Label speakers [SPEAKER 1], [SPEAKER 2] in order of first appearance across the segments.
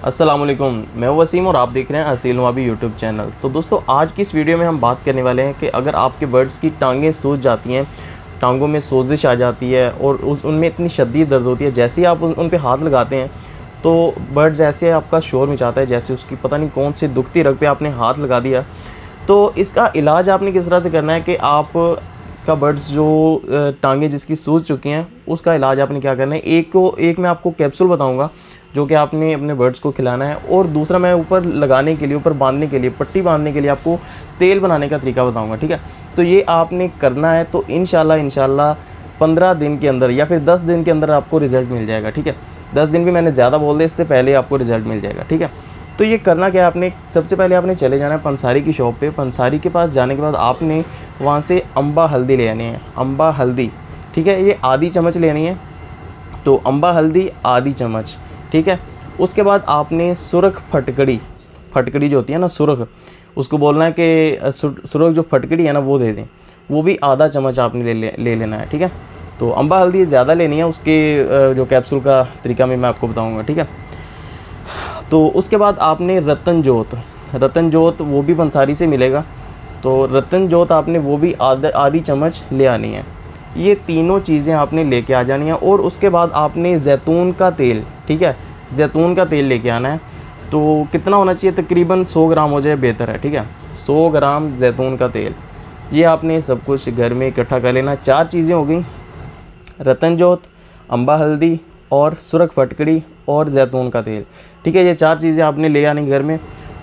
[SPEAKER 1] अस्सलामुअलैकुम, मैं वसीम और आप देख रहे हैं असील नवाबी यूट्यूब चैनल। तो दोस्तों, आज की इस वीडियो में हम बात करने वाले हैं कि अगर आपके बर्ड्स की टांगें सूज जाती हैं, टांगों में सोजिश आ जाती है और उनमें इतनी शदीद दर्द होती है, जैसे ही आप उन पे हाथ लगाते हैं तो बर्ड्स ऐसे आपका शोर मचाता है जैसे उसकी पता नहीं कौन सी दुखती रग पे आपने हाथ लगा दिया। तो इसका इलाज आपने किस तरह से करना है कि आप का बर्ड्स जो टांगें जिसकी सूज चुकी हैं उसका इलाज आपने क्या करना है। एक मैं आपको कैप्सूल बताऊंगा जो कि आपने अपने बर्ड्स को खिलाना है, और दूसरा मैं ऊपर लगाने के लिए, ऊपर बांधने के लिए, पट्टी बांधने के लिए आपको तेल बनाने का तरीका बताऊंगा। ठीक है, तो ये आपने करना है तो इंशाल्लाह 15 दिन के अंदर या फिर 10 दिन के अंदर आपको रिज़ल्ट मिल जाएगा। ठीक है, 10 दिन भी मैंने ज़्यादा बोल दिया, इससे पहले आपको रिज़ल्ट मिल जाएगा। ठीक है, तो ये करना क्या है, आपने सबसे पहले आपने चले जाना है पंसारी की शॉप पे। पंसारी के पास जाने के बाद आपने वहाँ से अम्बा हल्दी ले आनी है, अम्बा हल्दी। ठीक है, ये आधी चम्मच लेनी है, तो अम्बा हल्दी आधी चम्मच। ठीक है, उसके बाद आपने सुरख फटकड़ी जो होती है ना, सुरख, उसको बोलना है कि सुरख जो फटकड़ी है ना वो दे दें, वो भी आधा चम्मच आपने ले लेना है। ठीक है, तो अम्बा हल्दी ज़्यादा लेनी है, उसके जो कैप्सूल का तरीका मैं आपको बताऊँगा। ठीक है, तो उसके बाद आपने रतन जोत वो भी पंसारी से मिलेगा, तो रतन जोत आपने वो भी आधी चम्मच ले आनी है। ये तीनों चीज़ें आपने लेके आ जानी है, और उसके बाद आपने जैतून का तेल, ठीक है, जैतून का तेल लेके आना है। तो कितना होना चाहिए, तकरीबन 100 ग्राम हो जाए बेहतर है। ठीक है, 100 ग्राम जैतून का तेल, ये आपने सब कुछ घर में इकट्ठा कर लेना। 4 चीज़ें हो गई, रतन जोत, अम्बा हल्दी और सुरख फटकड़ी और जैतून का तेल। ठीक है, ये 4 चीज़ें आपने ले आनी घर में,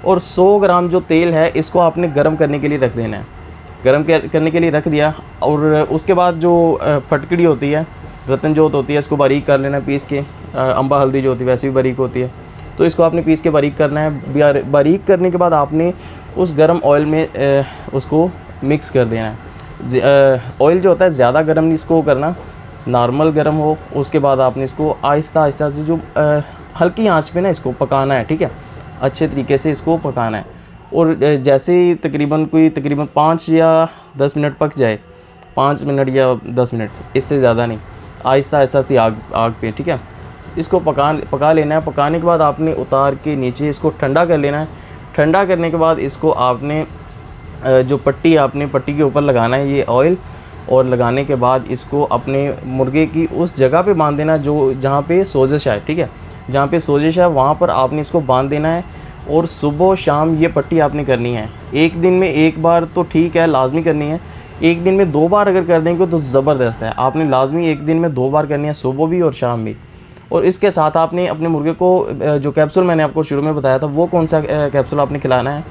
[SPEAKER 1] और 100 ग्राम जो तेल है इसको आपने गर्म करने के लिए रख देना है। गर्म करने के लिए रख दिया, और उसके बाद जो फटकड़ी होती है, रतन जोत होती है, इसको बारीक कर लेना पीस के। अम्बा हल्दी जो होती है वैसे भी बारीक होती है, तो इसको आपने पीस के बारीक करना है। बारीक करने के बाद आपने उस गर्म ऑयल में उसको मिक्स कर देना है। ऑयल जो होता है ज़्यादा गर्म नहीं इसको करना, नॉर्मल गर्म हो। उसके बाद आपने इसको आहिस्ता से जो हल्की आंच पे ना इसको पकाना है। ठीक है, अच्छे तरीके से इसको पकाना है, और जैसे ही तकरीबन 5 या 10 मिनट पक जाए, 5 मिनट या 10 मिनट, इससे ज़्यादा नहीं, आहिस्ता सी आग पे। ठीक है, इसको पका लेना है। पकाने के बाद आपने उतार के नीचे इसको ठंडा कर लेना है। ठंडा करने के बाद इसको आपने जो पट्टी के ऊपर लगाना है ये ऑयल, और लगाने के बाद इसको अपने मुर्गे की उस जगह पे बांध देना जहाँ पे सोजिश है। ठीक है, जहाँ पे सोजिश है वहाँ पर आपने इसको बांध देना है, और सुबह शाम ये पट्टी आपने करनी है। एक दिन में एक बार तो ठीक है, लाजमी करनी है। एक दिन में 2 बार अगर कर देंगे तो ज़बरदस्त है। आपने लाजमी एक दिन में 2 बार करनी है, सुबह भी और शाम भी। और इसके साथ आपने अपने मुर्गे को जो कैप्सूल मैंने आपको शुरू में बताया था, वो कौन सा कैप्सूल आपने खिलाना है,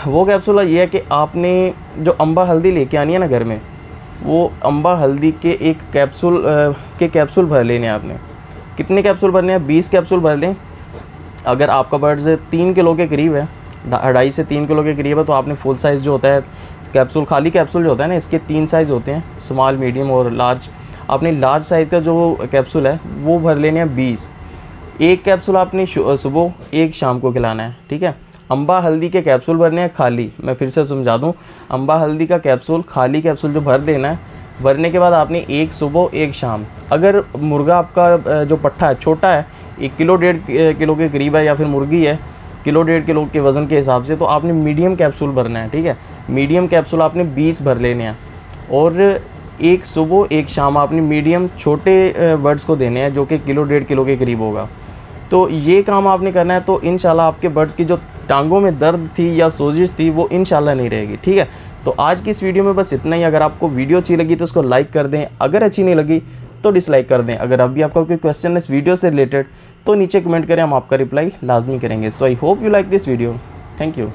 [SPEAKER 1] वो कैप्सूल ये है कि आपने जो अम्बा हल्दी लेके आनी है ना घर में, वो अम्बा हल्दी के एक कैप्सूल भर लेने हैं आपने। कितने कैप्सूल भरने हैं, 20 कैप्सूल भर लें। अगर आपका बर्ड्स 3 किलो के करीब है, 2.5 से 3 किलो के करीब है, तो आपने फुल साइज़ जो होता है कैप्सूल, खाली कैप्सूल जो होता है ना, इसके 3 साइज़ होते हैं, स्मॉल, मीडियम और लार्ज। आपने लार्ज साइज़ का जो कैप्सूल है वो भर लेने हैं 20। एक कैप्सूल आपने सुबह, एक शाम को खिलाना है। ठीक है, अम्बा हल्दी के कैप्सूल भरने हैं खाली। मैं फिर से समझा दूं, अम्बा हल्दी का कैप्सूल, खाली कैप्सूल जो भर देना है। भरने के बाद आपने एक सुबह एक शाम, अगर मुर्गा आपका जो पट्ठा है छोटा है, 1 किलो 1.5 किलो के करीब है, या फिर मुर्गी है किलो 1.5 किलो के वज़न के हिसाब से, तो आपने मीडियम कैप्सूल भरना है। ठीक है, मीडियम कैप्सूल आपने 20 भर लेने हैं, और एक सुबह एक शाम आपने मीडियम छोटे बर्ड्स को देने हैं जो कि किलो 1.5 किलो के करीब होगा। तो ये काम आपने करना है, तो इंशाल्लाह आपके बर्ड्स की जो टांगों में दर्द थी या सोजिश थी वो इंशाल्लाह नहीं रहेगी। ठीक है, तो आज की इस वीडियो में बस इतना ही। अगर आपको वीडियो अच्छी लगी तो उसको लाइक कर दें, अगर अच्छी नहीं लगी तो डिसलाइक कर दें। अगर अभी आपका कोई क्वेश्चन है इस वीडियो से रिलेटेड तो नीचे कमेंट करें, हम आपका रिप्लाई लाजमी करेंगे। So I hope you like this video. Thank you.